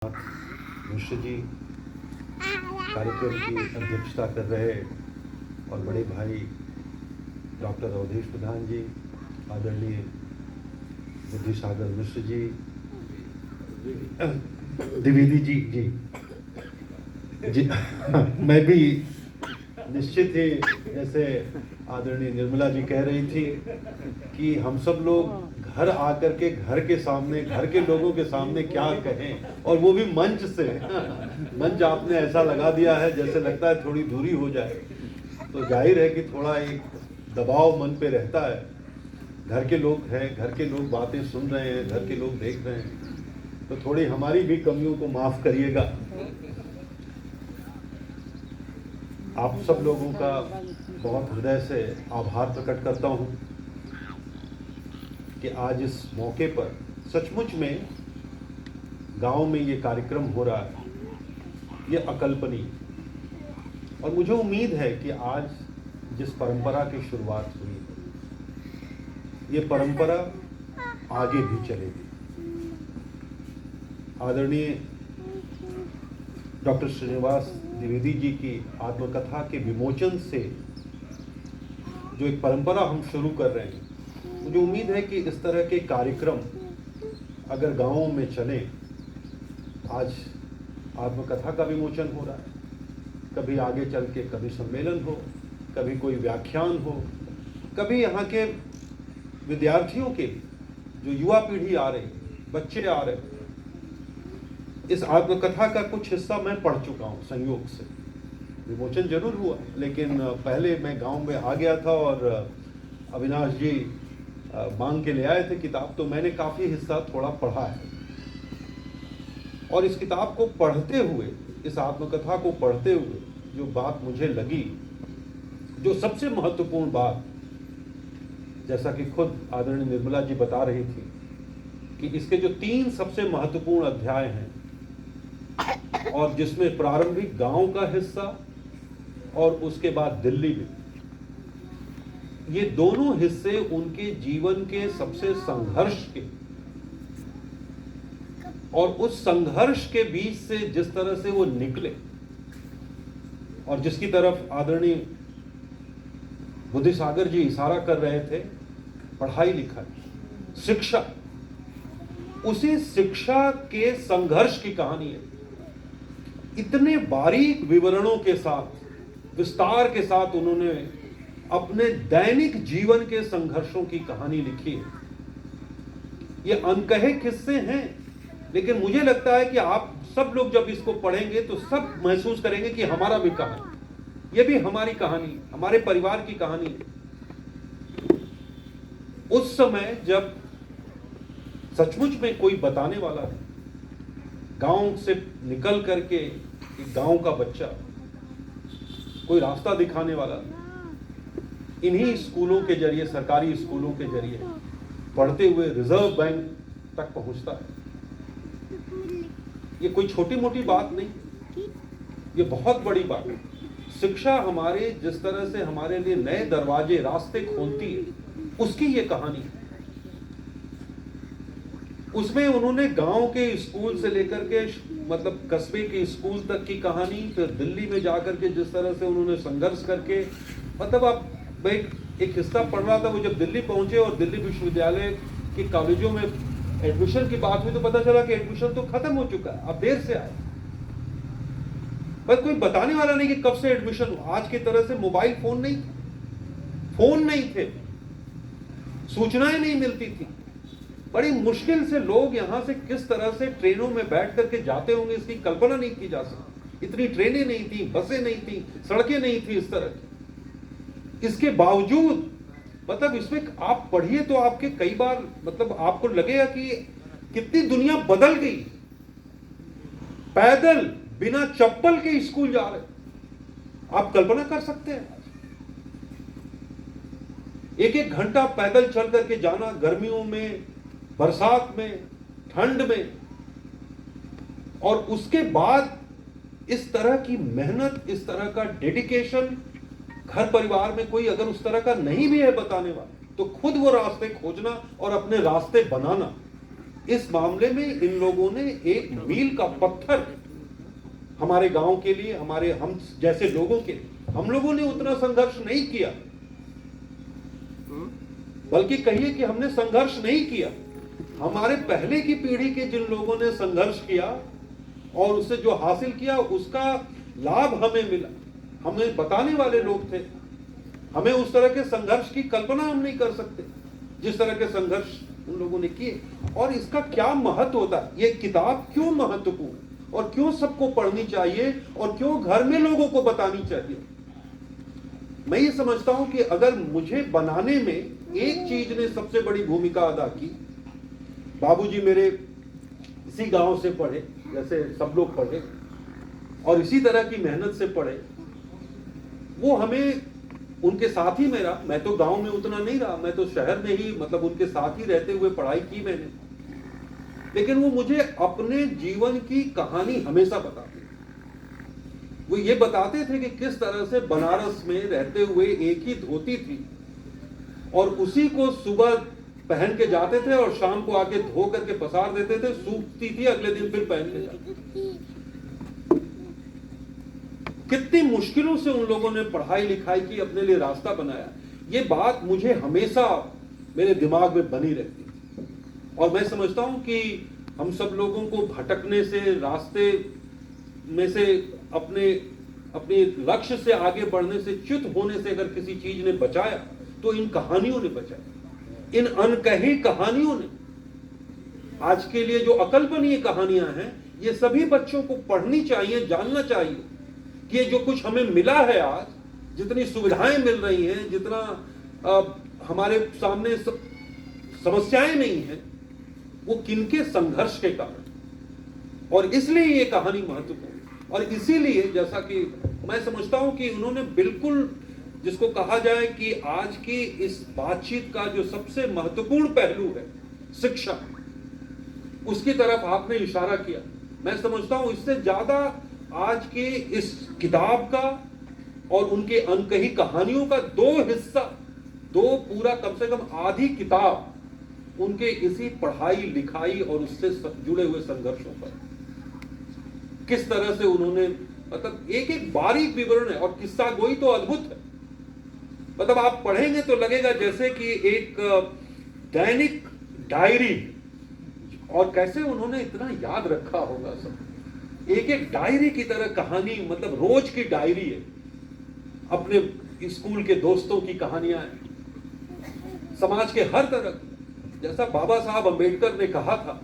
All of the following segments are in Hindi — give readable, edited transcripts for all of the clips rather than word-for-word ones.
मिश्र जी कार्यक्रम की अध्यक्षता कर रहे और बड़े भाई डॉक्टर अवधेश प्रधान जी, आदरणीय बुद्धिसागर मिश्र जी, द्विवेदी जी, मैं भी निश्चित ही जैसे आदरणीय निर्मला जी कह रही थी कि हम सब लोग घर आकर के घर के सामने, घर के लोगों के सामने क्या कहें, और वो भी मंच से। मंच आपने ऐसा लगा दिया है जैसे लगता है थोड़ी दूरी हो जाए, तो जाहिर है कि थोड़ा एक दबाव मन पे रहता है। घर के लोग हैं, घर के लोग बातें सुन रहे हैं, घर के लोग देख रहे हैं, तो थोड़ी हमारी भी कमियों को माफ करिएगा। आप सब लोगों का बहुत हृदय से आभार प्रकट करता हूं कि आज इस मौके पर सचमुच में गांव में ये कार्यक्रम हो रहा है, ये अकल्पनीय। और मुझे उम्मीद है कि आज जिस परंपरा की शुरुआत हुई है, ये परंपरा आगे भी चलेगी। आदरणीय डॉक्टर श्रीनिवास द्विवेदी जी की आत्मकथा के विमोचन से जो एक परंपरा हम शुरू कर रहे हैं, मुझे उम्मीद है कि इस तरह के कार्यक्रम अगर गांवों में चले। आज आत्मकथा का विमोचन हो रहा है, कभी आगे चल के कभी सम्मेलन हो, कभी कोई व्याख्यान हो, कभी यहाँ के विद्यार्थियों के, जो युवा पीढ़ी आ रही, बच्चे आ रहे, इस आत्मकथा का कुछ हिस्सा मैं पढ़ चुका हूँ संयोग से। विमोचन जरूर हुआ, लेकिन पहले मैं गांव में आ गया था और अविनाश जी मांग के ले आए थे किताब, तो मैंने काफ़ी हिस्सा थोड़ा पढ़ा है। और इस किताब को पढ़ते हुए, इस आत्मकथा को पढ़ते हुए जो बात मुझे लगी, जो सबसे महत्वपूर्ण बात, जैसा कि खुद आदरणीय निर्मला जी बता रही थी कि इसके जो 3 सबसे महत्वपूर्ण अध्याय हैं, और जिसमें प्रारंभिक गांव का हिस्सा और उसके बाद दिल्ली में, ये दोनों हिस्से उनके जीवन के सबसे संघर्ष के, और उस संघर्ष के बीच से जिस तरह से वो निकले, और जिसकी तरफ आदरणीय बुद्धिसागर जी इशारा कर रहे थे, पढ़ाई लिखाई, शिक्षा, उसी शिक्षा के संघर्ष की कहानी है। इतने बारीक विवरणों के साथ, विस्तार के साथ उन्होंने अपने दैनिक जीवन के संघर्षों की कहानी लिखी है। ये अनकहे किस्से हैं, लेकिन मुझे लगता है कि आप सब लोग जब इसको पढ़ेंगे तो सब महसूस करेंगे कि हमारा भी कहानी, ये भी हमारी कहानी, हमारे परिवार की कहानी। उस समय जब सचमुच में कोई बताने वाला है, गांव से निकल करके एक गांव का बच्चा, कोई रास्ता दिखाने वाला, इन्हीं स्कूलों के जरिए, सरकारी स्कूलों के जरिए पढ़ते हुए रिजर्व बैंक तक पहुंचता है। ये कोई छोटी मोटी बात नहीं, ये बहुत बड़ी बात है। शिक्षा हमारे जिस तरह से हमारे लिए नए दरवाजे, रास्ते खोलती है, उसकी ये कहानी है। उसमें उन्होंने गांव के स्कूल से लेकर के मतलब कस्बे के स्कूल तक की कहानी, फिर दिल्ली में जाकर के जिस तरह से उन्होंने संघर्ष करके, मतलब आप, मैं एक हिस्सा पढ़ रहा था, वो जब दिल्ली पहुंचे और दिल्ली विश्वविद्यालय के कॉलेजों में एडमिशन की बात हुई तो पता चला कि एडमिशन तो खत्म हो चुका है, अब देर से आए। पर कोई बताने वाला नहीं कि कब से एडमिशन हुआ। आज की तरह से मोबाइल फोन नहीं, फोन नहीं थे, सूचनाएं नहीं मिलती थी। बड़ी मुश्किल से लोग यहां से किस तरह से ट्रेनों में बैठ करके जाते होंगे, इसकी कल्पना नहीं की जा सकती। इतनी ट्रेनें नहीं थी, बसें नहीं थी, सड़कें नहीं थी इस तरह की। इसके बावजूद मतलब इसमें आप पढ़िए तो आपके कई बार मतलब आपको लगेगा कि कितनी दुनिया बदल गई। पैदल बिना चप्पल के स्कूल जा रहे, आप कल्पना कर सकते हैं? एक एक घंटा पैदल चल करके जाना, गर्मियों में, बरसात में, ठंड में, और उसके बाद इस तरह की मेहनत, इस तरह का डेडिकेशन। घर परिवार में कोई अगर उस तरह का नहीं भी है बताने वाला, तो खुद वो रास्ते खोजना और अपने रास्ते बनाना, इस मामले में इन लोगों ने एक मील का पत्थर हमारे गांव के लिए, हमारे हम जैसे लोगों के लिए, हम लोगों ने उतना संघर्ष नहीं किया, बल्कि कहिए कि हमने संघर्ष नहीं किया। हमारे पहले की पीढ़ी के जिन लोगों ने संघर्ष किया और उससे जो हासिल किया उसका लाभ हमें मिला, हमें बताने वाले लोग थे। हमें उस तरह के संघर्ष की कल्पना हम नहीं कर सकते जिस तरह के संघर्ष उन लोगों ने किए। और इसका क्या महत्व होता है, ये किताब क्यों महत्वपूर्ण और क्यों सबको पढ़नी चाहिए और क्यों घर में लोगों को बतानी चाहिए। मैं ये समझता हूं कि अगर मुझे बनाने में एक चीज ने सबसे बड़ी भूमिका अदा की, बाबूजी मेरे इसी गांव से पढ़े जैसे सब लोग पढ़े और इसी तरह की मेहनत से पढ़े, वो हमें उनके साथ ही मेरा, मैं तो गांव में उतना नहीं रहा, मैं तो शहर में ही मतलब उनके साथ ही रहते हुए पढ़ाई की मैंने, लेकिन वो मुझे अपने जीवन की कहानी हमेशा बताते। वो ये बताते थे कि किस तरह से बनारस में रहते हुए एक ही धोती थी और उसी को सुबह पहन के जाते थे और शाम को आके धो करके पसार देते थे, सूखती थी, अगले दिन फिर पहन के जाते। कितनी मुश्किलों से उन लोगों ने पढ़ाई लिखाई की, अपने लिए रास्ता बनाया। ये बात मुझे हमेशा मेरे दिमाग में बनी रहती है और मैं समझता हूं कि हम सब लोगों को भटकने से, रास्ते में से, अपने लक्ष्य से आगे बढ़ने से, च्युत होने से अगर किसी चीज ने बचाया तो इन कहानियों ने बचाया, इन अनकही कहानियों ने। आज के लिए जो अकल्पनीय कहानियां हैं ये सभी बच्चों को पढ़नी चाहिए, जानना चाहिए कि ये जो कुछ हमें मिला है आज, जितनी सुविधाएं मिल रही हैं, जितना हमारे सामने समस्याएं नहीं हैं, वो किनके संघर्ष के कारण। और इसलिए ये कहानी महत्वपूर्ण, और इसीलिए जैसा कि मैं समझता हूं कि उन्होंने बिल्कुल, जिसको कहा जाए कि आज की इस बातचीत का जो सबसे महत्वपूर्ण पहलू है शिक्षा, उसकी तरफ आपने इशारा किया। मैं समझता हूं इससे ज्यादा आज के इस किताब का और उनके अनकही कहानियों का दो हिस्सा, दो पूरा कम से कम आधी किताब उनके इसी पढ़ाई लिखाई और उससे जुड़े हुए संघर्षों पर, किस तरह से उन्होंने, मतलब एक एक बारीक विवरण है और किस्सा गोई तो अद्भुत है। मतलब आप पढ़ेंगे तो लगेगा जैसे कि एक दैनिक डायरी, और कैसे उन्होंने इतना याद रखा होगा सब, एक एक डायरी की तरह कहानी, मतलब रोज की डायरी है, अपने स्कूल के दोस्तों की कहानियां हैं, समाज के हर तरह की। जैसा बाबा साहब अंबेडकर ने कहा था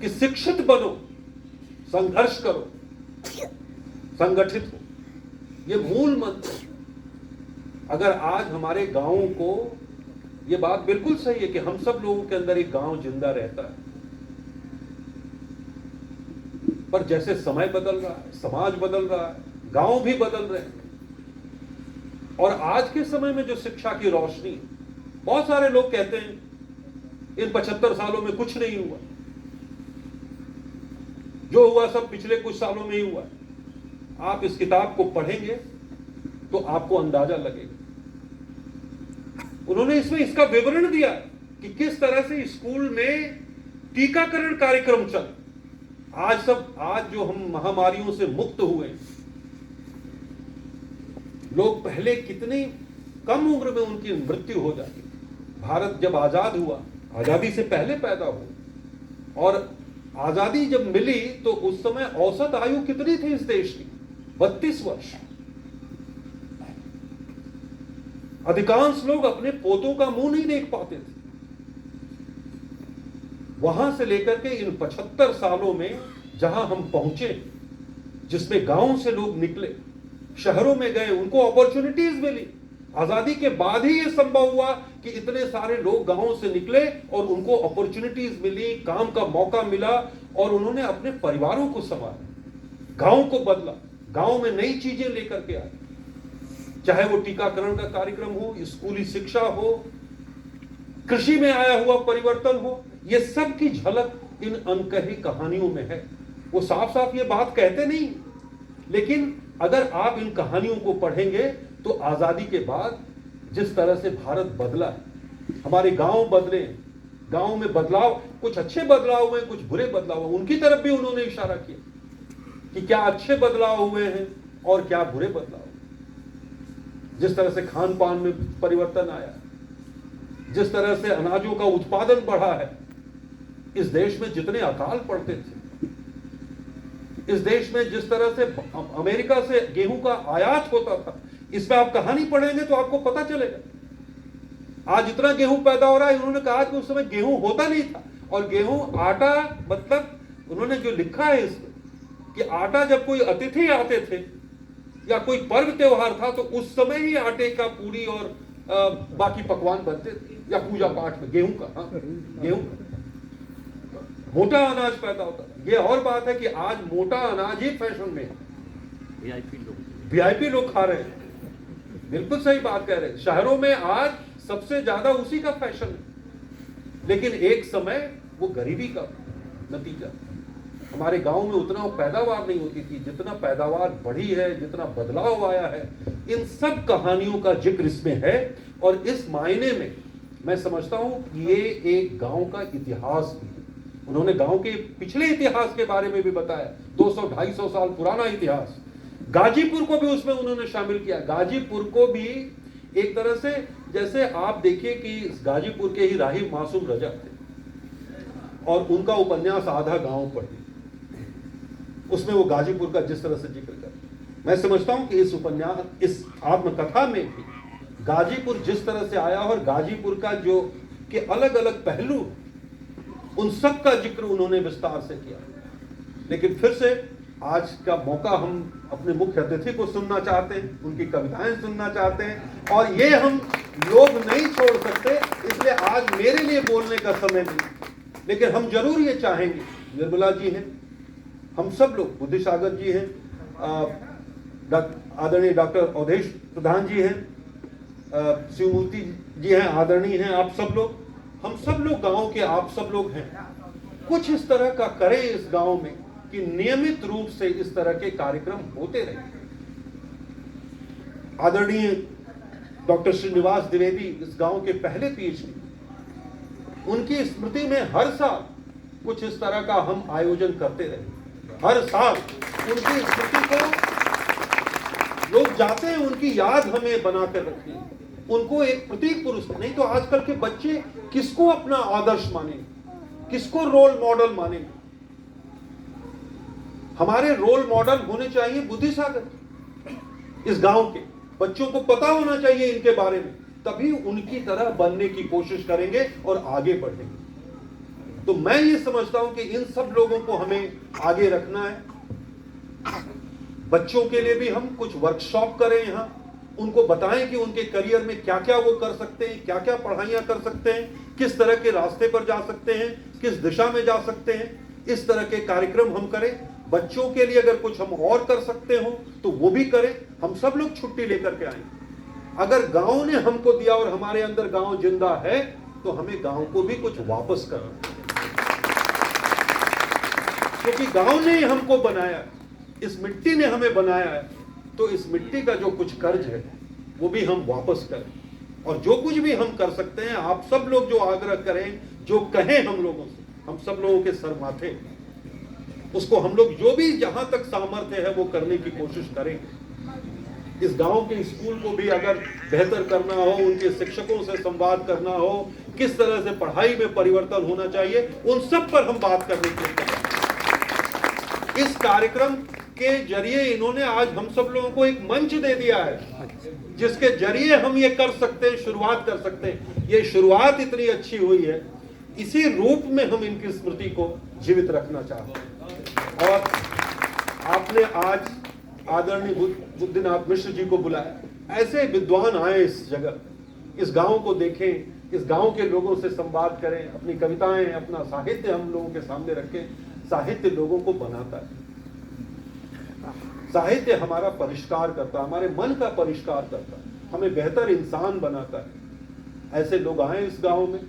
कि शिक्षित बनो, संघर्ष करो, संगठित हो, ये मूल मंत्र। अगर आज हमारे गांवों को, ये बात बिल्कुल सही है कि हम सब लोगों के अंदर एक गांव जिंदा रहता है, पर जैसे समय बदल रहा है, समाज बदल रहा है, गांव भी बदल रहे हैं। और आज के समय में जो शिक्षा की रोशनी, बहुत सारे लोग कहते हैं इन 75 सालों में कुछ नहीं हुआ, जो हुआ सब पिछले कुछ सालों में ही हुआ। आप इस किताब को पढ़ेंगे तो आपको अंदाजा लगेगा। उन्होंने इसमें इसका विवरण दिया कि किस तरह से स्कूल में टीकाकरण कार्यक्रम चल। आज जो हम महामारियों से मुक्त हुए, लोग पहले कितनी कम उम्र में उनकी मृत्यु हो जाती। भारत जब आजाद हुआ, आजादी से पहले पैदा हुआ, और आजादी जब मिली तो उस समय औसत आयु कितनी थी इस देश की? 32 वर्ष। अधिकांश लोग अपने पोतों का मुंह नहीं देख पाते थे। वहां से लेकर के इन 75 सालों में जहां हम पहुंचे, जिसमें गांव से लोग निकले, शहरों में गए, उनको अपॉर्चुनिटीज मिली। आजादी के बाद ही यह संभव हुआ कि इतने सारे लोग गांवों से निकले और उनको अपॉर्चुनिटीज मिली, काम का मौका मिला, और उन्होंने अपने परिवारों को संभाला, गांव को बदला, गांव में नई चीजें लेकर के आए। चाहे वो टीकाकरण का कार्यक्रम हो, स्कूली शिक्षा हो, कृषि में आया हुआ परिवर्तन हो, ये सब की झलक इन अनकही कहानियों में है। वो साफ साफ ये बात कहते नहीं, लेकिन अगर आप इन कहानियों को पढ़ेंगे तो आजादी के बाद जिस तरह से भारत बदला है, हमारे गांव बदले, गांव में बदलाव, कुछ अच्छे बदलाव हुए, कुछ बुरे बदलाव हुए, उनकी तरफ भी उन्होंने इशारा किया कि क्या अच्छे बदलाव हुए हैं और क्या बुरे बदलाव। जिस तरह से खान पान में परिवर्तन आया, जिस तरह से अनाजों का उत्पादन बढ़ा है, इस देश में जितने अकाल पड़ते थे, इस देश में जिस तरह से अमेरिका से गेहूं का आयात होता था, इसमें आप कहानी पढ़ेंगे तो आपको पता चलेगा। आज इतना गेहूं पैदा हो रहा है, उन्होंने कहा कि उस समय गेहूं होता नहीं था, और गेहूं आटा, मतलब उन्होंने जो लिखा है इसमें कि आटा जब कोई अतिथि आते थे या कोई पर्व त्योहार था तो उस समय ही आटे का पूरी और बाकी पकवान बनते थे, या पूजा पाठ में गेहूं का, हाँ गेहूं का मोटा अनाज पैदा होता था। ये और बात है कि आज मोटा अनाज ही फैशन में है, वीआईपी लोग खा रहे हैं। बिल्कुल सही बात कह रहे हैं, शहरों में आज सबसे ज्यादा उसी का फैशन है, लेकिन एक समय वो गरीबी का नतीजा। हमारे गांव में उतना पैदावार नहीं होती थी, जितना पैदावार बढ़ी है, जितना बदलाव आया है, इन सब कहानियों का जिक्र इसमें है। और इस मायने में मैं समझता हूं कि ये एक गांव का इतिहास भी है। उन्होंने गांव के पिछले इतिहास के बारे में भी बताया, 200-250 साल पुराना इतिहास। गाजीपुर को भी उसमें उन्होंने शामिल किया। गाजीपुर को भी एक तरह से, जैसे आप देखिए कि गाजीपुर के ही राहिब मासूम रजा थे और उनका उपन्यास आधा गांव पढ़ी, उसमें वो गाजीपुर का जिस तरह से जिक्र कर, मैं समझता हूं कि इस उपन्यास, इस आत्मकथा में भी गाजीपुर जिस तरह से आया और गाजीपुर का जो के अलग अलग पहलू, उन सब का जिक्र उन्होंने विस्तार से किया। लेकिन फिर से आज का मौका हम अपने मुख्य अतिथि को सुनना चाहते हैं, उनकी कविताएं सुनना चाहते हैं, और ये हम लोग नहीं छोड़ सकते, इसलिए आज मेरे लिए बोलने का समय नहीं। लेकिन हम जरूर ये चाहेंगे, निर्मला जी हैं, हम सब लोग, बुद्धिसागर जी हैं, आदरणीय डॉक्टर अवधेश प्रधान जी हैं, शिवमूर्ति जी हैं, आदरणीय हैं, आप सब लोग, हम सब लोग गांव के, आप सब लोग हैं, कुछ इस तरह का करें इस गांव में कि नियमित रूप से इस तरह के कार्यक्रम होते रहे। आदरणीय डॉक्टर श्रीनिवास द्विवेदी इस गांव के पहले पीएचडी, उनकी स्मृति में हर साल कुछ इस तरह का हम आयोजन करते रहे। हर साल उनकी स्मृति को लोग जाते हैं, उनकी याद हमें बनाकर रखनी है, उनको एक प्रतीक पुरुष। नहीं तो आजकल के बच्चे किसको अपना आदर्श मानेंगे, किसको रोल मॉडल मानेंगे? हमारे रोल मॉडल होने चाहिए बुद्धिसागर। इस गांव के बच्चों को पता होना चाहिए इनके बारे में, तभी उनकी तरह बनने की कोशिश करेंगे और आगे बढ़ेंगे। तो मैं ये समझता हूं कि इन सब लोगों को हमें आगे रखना है। बच्चों के लिए भी हम कुछ वर्कशॉप करें यहाँ, उनको बताएं कि उनके करियर में क्या क्या वो कर सकते हैं, क्या क्या पढ़ाइयाँ कर सकते हैं, किस तरह के रास्ते पर जा सकते हैं, किस दिशा में जा सकते हैं। इस तरह के कार्यक्रम हम करें। बच्चों के लिए अगर कुछ हम और कर सकते हो तो वो भी करें। हम सब लोग छुट्टी लेकर के आएं। अगर गांव ने हमको दिया और हमारे अंदर गांव जिंदा है तो हमें गांव को भी कुछ वापस करना, क्योंकि गांव ने हमको बनाया, इस मिट्टी ने हमें बनाया है, तो इस मिट्टी का जो कुछ कर्ज है वो भी हम वापस करें। और जो कुछ भी हम कर सकते हैं, आप सब लोग जो आग्रह करें, जो कहें हम लोगों से, हम सब लोगों के सर माथे, उसको हम लोग जो भी जहां तक सामर्थ्य है वो करने की कोशिश करेंगे। इस गांव के स्कूल को भी अगर बेहतर करना हो, उनके शिक्षकों से संवाद करना हो, किस तरह से पढ़ाई में परिवर्तन होना चाहिए, उन सब पर हम बात करने के लिए करें। इस कार्यक्रम के जरिए इन्होंने आज हम सब लोगों को एक मंच दे दिया है, जिसके जरिए हम ये कर सकते हैं, शुरुआत कर सकते हैं। ये शुरुआत इतनी अच्छी हुई है, इसी रूप में हम इनकी स्मृति को जीवित रखना चाहते हैं। और आपने आज आदरणीय बुद्धिनाथ मिश्र जी को बुलाया। ऐसे विद्वान आए इस जगह, इस गांव को देखें, इस गांव के लोगों से संवाद करें, अपनी कविताएं, अपना साहित्य हम लोगों के सामने रखें। साहित्य लोगों को बनाता है, साहित्य हमारा परिष्कार करता है, हमारे मन का परिष्कार करता है, हमें बेहतर इंसान बनाता है। ऐसे लोग आए इस गांव में,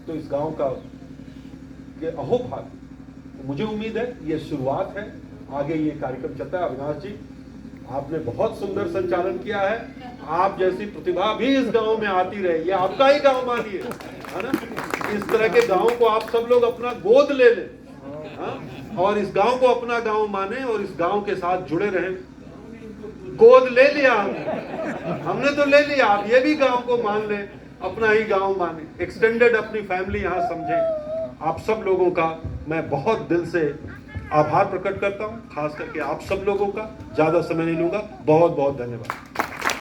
तो इस गांव का ये अहोभाग्य। तो मुझे उम्मीद है ये शुरुआत है, आगे ये कार्यक्रम चलता है। अविनाश जी, आपने बहुत सुंदर संचालन किया है। आप जैसी प्रतिभा भी इस गांव में आती रहे, ये आपका ही गांव मानिए, है ना। इस तरह के गांव को आप सब लोग अपना गोद ले लें, हाँ? और इस गांव को अपना गांव माने और इस गांव के साथ जुड़े रहें। गोद ले लिया हमने तो ले लिया, आप ये भी गांव को मान लें, अपना ही गांव माने, एक्सटेंडेड अपनी फैमिली यहाँ समझें। आप सब लोगों का मैं बहुत दिल से आभार प्रकट करता हूँ, खास करके आप सब लोगों का। ज़्यादा समय नहीं लूँगा, बहुत बहुत धन्यवाद।